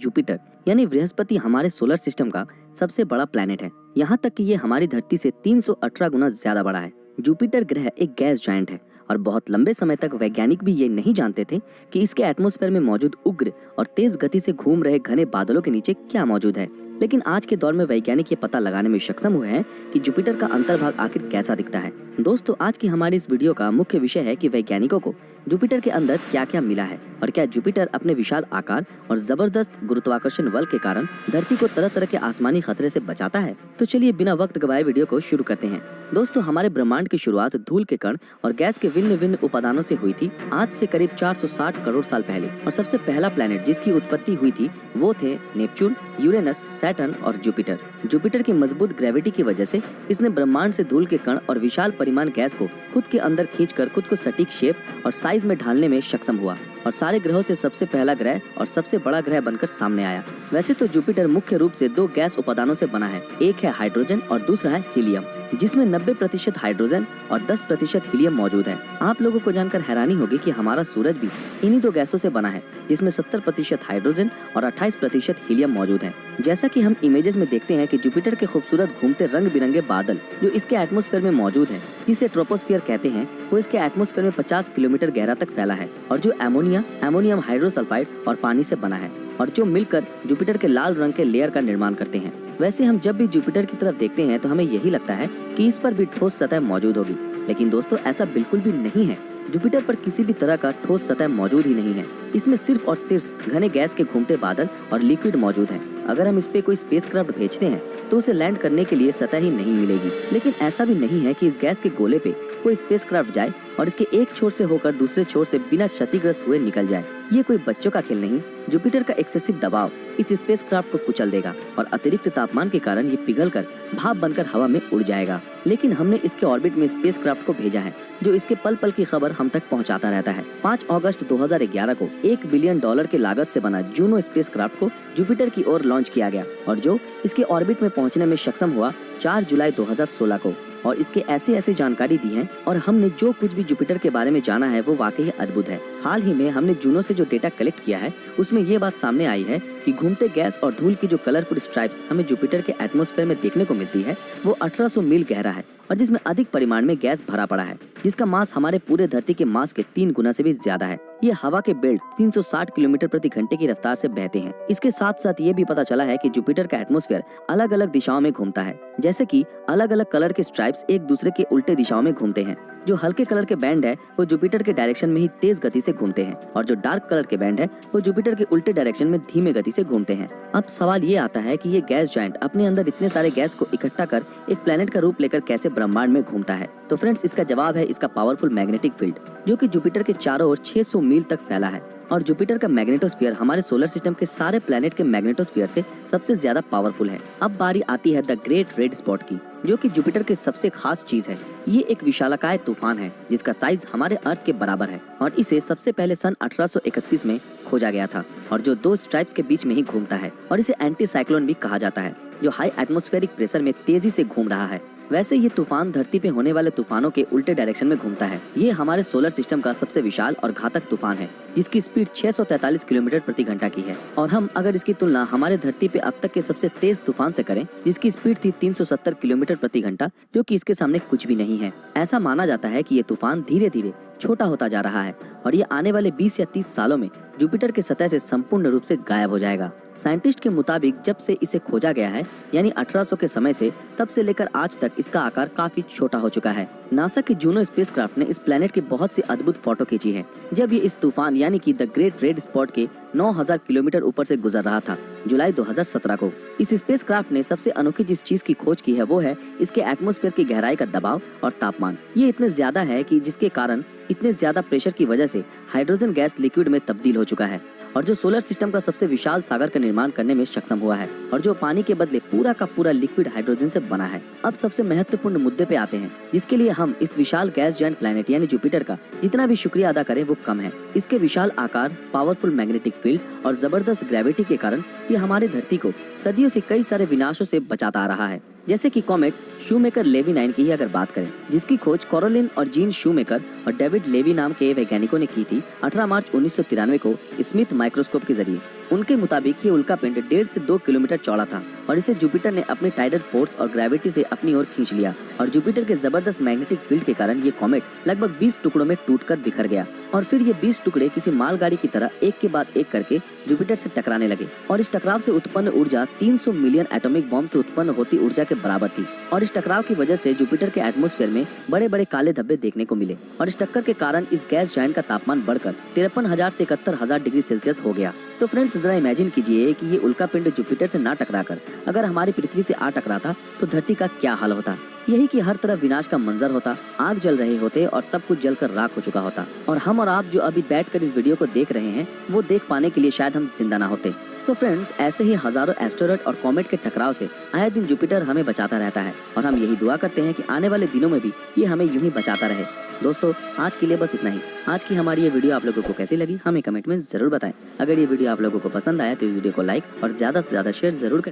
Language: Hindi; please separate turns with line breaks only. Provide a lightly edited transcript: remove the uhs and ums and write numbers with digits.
जुपिटर यानी बृहस्पति हमारे सोलर सिस्टम का सबसे बड़ा प्लैनेट है। यहाँ तक कि ये हमारी धरती से 318 गुना ज्यादा बड़ा है। जुपिटर ग्रह एक गैस जायंट है और बहुत लंबे समय तक वैज्ञानिक भी ये नहीं जानते थे कि इसके एटमॉस्फेयर में मौजूद उग्र और तेज गति से घूम रहे घने बादलों के नीचे क्या मौजूद है। लेकिन आज के दौर में वैज्ञानिक ये पता लगाने में सक्षम हुए हैं कि जुपिटर का अंतर्भाग आखिर कैसा दिखता है। दोस्तों, आज की हमारी इस वीडियो का मुख्य विषय है कि वैज्ञानिकों को जुपिटर के अंदर क्या क्या मिला है और क्या जुपिटर अपने विशाल आकार और जबरदस्त गुरुत्वाकर्षण बल के कारण धरती को तरह तरह के आसमानी खतरे से बचाता है। तो चलिए बिना वक्त गवाए वीडियो को शुरू करते हैं। दोस्तों, हमारे ब्रह्मांड की शुरुआत धूल के कण और गैस के भिन्न भिन्न उपादानों से हुई थी आज से करीब 460 करोड़ साल पहले। और सबसे पहला प्लेनेट जिसकी उत्पत्ति हुई थी वो थे नेपच्यून, यूरेनस, सैटर्न और जुपिटर। जुपिटर की मजबूत ग्रेविटी की वजह से इसने ब्रह्मांड से धूल के कण और विशाल परिमाण गैस को खुद के अंदर खींचकर खुद को सटीक शेप और साइज में ढालने में सक्षम हुआ और सारे ग्रहों से सबसे पहला ग्रह और सबसे बड़ा ग्रह बनकर सामने आया। वैसे तो जुपिटर मुख्य रूप से दो गैस उपादानों से बना है, एक है हाइड्रोजन और दूसरा है हीलियम, जिसमें 90% हाइड्रोजन और 10% हीलियम मौजूद है। आप लोगों को जानकर हैरानी होगी कि हमारा सूरज भी इन्हीं दो गैसों से बना है, जिसमें 70% हाइड्रोजन और 28% हीलियम मौजूद है। जैसा कि हम इमेजेस में देखते हैं कि जुपिटर के खूबसूरत घूमते रंग बिरंगे बादल जो इसके एटमॉस्फेयर में मौजूद है, जिसे ट्रोपोस्फियर कहते हैं, वो इसके एटमॉस्फेयर में 50 किलोमीटर गहरा तक फैला है और जो एमोनियम हाइड्रोसल्फाइड और पानी से बना है और जो मिलकर जुपिटर के लाल रंग के लेयर का निर्माण करते हैं। वैसे हम जब भी जुपिटर की तरफ देखते हैं तो हमें यही लगता है कि इस पर भी ठोस सतह मौजूद होगी, लेकिन दोस्तों ऐसा बिल्कुल भी नहीं है। जुपिटर पर किसी भी तरह का ठोस सतह मौजूद ही नहीं है। इसमें सिर्फ और सिर्फ घने गैस के घूमते बादल और लिक्विड मौजूद है। अगर हम इस पे कोई स्पेसक्राफ्ट भेजते हैं तो उसे लैंड करने के लिए सतह ही नहीं मिलेगी। लेकिन ऐसा भी नहीं है कि इस गैस के गोले पे कोई स्पेसक्राफ्ट जाए और इसके एक छोर से होकर दूसरे छोर से बिना क्षतिग्रस्त हुए निकल जाए। ये कोई बच्चों का खेल नहीं। जुपिटर का एक्सेसिव दबाव इस स्पेसक्राफ्ट को कुचल देगा और अतिरिक्त तापमान के कारण ये पिघलकर भाप बनकर हवा में उड़ जाएगा। लेकिन हमने इसके ऑर्बिट में स्पेसक्राफ्ट को भेजा है जो इसके पल पल की खबर हम तक पहुंचाता रहता है। 5 अगस्त 2011 को $1 बिलियन की लागत से बना जूनो स्पेसक्राफ्ट को जुपिटर की ओर लॉन्च किया गया और जो इसके ऑर्बिट में पहुंचने में सक्षम हुआ 4 जुलाई 2016 को। और इसके ऐसे जानकारी दी है और हमने जो कुछ भी जुपिटर के बारे में जाना है वो वाकई अद्भुत है। हाल ही में हमने जूनो से जो डेटा कलेक्ट किया है उसमें ये बात सामने आई है कि घूमते गैस और धूल की जो कलरफुल स्ट्राइप्स हमें जुपिटर के एटमॉस्फेयर में देखने को मिलती है वो 1800 मील गहरा है और जिसमें अधिक परिमाण में गैस भरा पड़ा है, जिसका मास हमारे पूरे धरती के मास के 3 गुना से भी ज्यादा है। ये हवा के बेल्ट 360 किलोमीटर प्रति घंटे की रफ्तार से बहते हैं। इसके साथ साथ ये भी पता चला है कि जुपिटर का एटमॉस्फेयर अलग अलग दिशाओं में घूमता है, जैसे कि अलग अलग कलर के स्ट्राइप्स एक दूसरे के उल्टे दिशाओं में घूमते हैं। जो हल्के कलर के बैंड है वो जुपिटर के डायरेक्शन में ही तेज गति से घूमते हैं और जो डार्क कलर के बैंड है वो जुपिटर के उल्टे डायरेक्शन में धीमे गति से घूमते हैं। अब सवाल ये आता है कि ये गैस जायंट अपने अंदर इतने सारे गैस को इकट्ठा कर एक प्लेनेट का रूप लेकर कैसे ब्रह्मांड में घूमता है। तो फ्रेंड्स, इसका जवाब है इसका पावरफुल मैग्नेटिक फील्ड, जो कि जुपिटर के चारों ओर 600 मील तक फैला है। और जुपिटर का मैग्नेटोस्फीयर हमारे सोलर सिस्टम के सारे प्लेनेट के मैग्नेटोस्फीयर से सबसे ज्यादा पावरफुल है। अब बारी आती है द ग्रेट रेड स्पॉट की, जो कि जुपिटर की सबसे खास चीज है। ये एक विशालकाय तूफान है जिसका साइज हमारे अर्थ के बराबर है और इसे सबसे पहले सन 1831 में खोजा गया था और जो 2 स्ट्राइप्स के बीच में ही घूमता है और इसे एंटी साइक्लोन भी कहा जाता है, जो हाई एटमॉस्फेरिक प्रेशर में तेजी से घूम रहा है। वैसे ये तूफान धरती पे होने वाले तूफानों के उल्टे डायरेक्शन में घूमता है। ये हमारे सोलर सिस्टम का सबसे विशाल और घातक तूफान है, जिसकी स्पीड 643 किलोमीटर प्रति घंटा की है। और हम अगर इसकी तुलना हमारे धरती पे अब तक के सबसे तेज तूफान से करें, जिसकी स्पीड थी 370 किलोमीटर प्रति घंटा, जो कि इसके सामने कुछ भी नहीं है। ऐसा माना जाता है कि ये तूफान धीरे धीरे छोटा होता जा रहा है और ये आने वाले 20 या 30 सालों में जुपिटर के सतह से संपूर्ण रूप से गायब हो जाएगा। साइंटिस्ट के मुताबिक जब से इसे खोजा गया है यानी 1800 के समय से, तब से लेकर आज तक इसका आकार काफी छोटा हो चुका है। नासा की जूनो स्पेसक्राफ्ट ने इस प्लेनेट की बहुत सी अद्भुत फोटो खींची है जब ये इस तूफान यानी कि द ग्रेट रेड स्पॉट के 9000 किलोमीटर ऊपर से गुजर रहा था जुलाई 2017 को। इस स्पेसक्राफ्ट ने सबसे अनोखी जिस चीज की खोज की है वो है इसके एटमॉस्फेयर की गहराई का दबाव और तापमान। ये इतने ज्यादा है कि जिसके कारण इतने ज्यादा प्रेशर की वजह से हाइड्रोजन गैस लिक्विड में तब्दील हो चुका है और जो सोलर सिस्टम का सबसे विशाल सागर का निर्माण करने में सक्षम हुआ है और जो पानी के बदले पूरा का पूरा लिक्विड हाइड्रोजन से बना है। अब सबसे महत्वपूर्ण मुद्दे पे आते हैं, जिसके लिए हम इस विशाल गैस जायंट प्लेनेट यानी जुपिटर का जितना भी शुक्रिया अदा करें वो कम है। इसके विशाल आकार, पावरफुल मैग्नेटिक फील्ड और जबरदस्त ग्रेविटी के कारण ये हमारे धरती को सदियों से कई सारे विनाशों से बचाता आ रहा है। जैसे कि कॉमेट शूमेकर लेवी 9 की ही अगर बात करें, जिसकी खोज कैरोलिन और जीन शूमेकर और डेविड लेवी नाम के वैज्ञानिकों ने की थी 18 मार्च 1993 को स्मिथ माइक्रोस्कोप के जरिए। उनके मुताबिक ये उल्का पिंड 1.5 से 2 किलोमीटर चौड़ा था और इसे जुपिटर ने अपने टाइडल फोर्स और ग्रेविटी से अपनी ओर खींच लिया और जुपिटर के जबरदस्त मैग्नेटिक फील्ड के कारण ये कॉमेट लगभग 20 टुकड़ों में टूटकर बिखर गया और फिर ये 20 टुकड़े किसी मालगाड़ी की तरह एक के बाद एक करके जुपिटर से टकराने लगे और इस टकराव से उत्पन्न ऊर्जा 300 मिलियन एटॉमिक बॉम्ब से उत्पन्न होती ऊर्जा के बराबर थी और इस टकराव की वजह से जुपिटर के एटमॉस्फेयर में बड़े बड़े काले धब्बे देखने को मिले और इस टक्कर के कारण इस गैस जायंट का तापमान बढ़कर 53,000 से 71,000 डिग्री सेल्सियस हो गया। तो फ्रेंड्स जरा इमेजिन कीजिए कि ये उल्का पिंड जुपिटर से ना टकराकर अगर हमारी पृथ्वी से आ टकराता तो धरती का क्या हाल होता। यही कि हर तरफ विनाश का मंजर होता, आग जल रहे होते और सब कुछ जलकर राख हो चुका होता और हम और आप जो अभी बैठकर इस वीडियो को देख रहे हैं वो देख पाने के लिए शायद हम जिंदा ना होते। सो फ्रेंड्स ऐसे ही हजारों एस्टेरॉयड और कॉमेट के टकराव से आए दिन जुपिटर हमें बचाता रहता है और हम यही दुआ करते हैं कि आने वाले दिनों में भी ये हमें यूं ही बचाता रहे। दोस्तों आज के लिए बस इतना ही। आज की हमारी ये वीडियो आप लोगों को कैसी लगी हमें कमेंट में जरूर बताएं। अगर ये वीडियो आप लोगों को पसंद आया तो इस वीडियो को लाइक और ज्यादा से ज्यादा शेयर जरूर करें।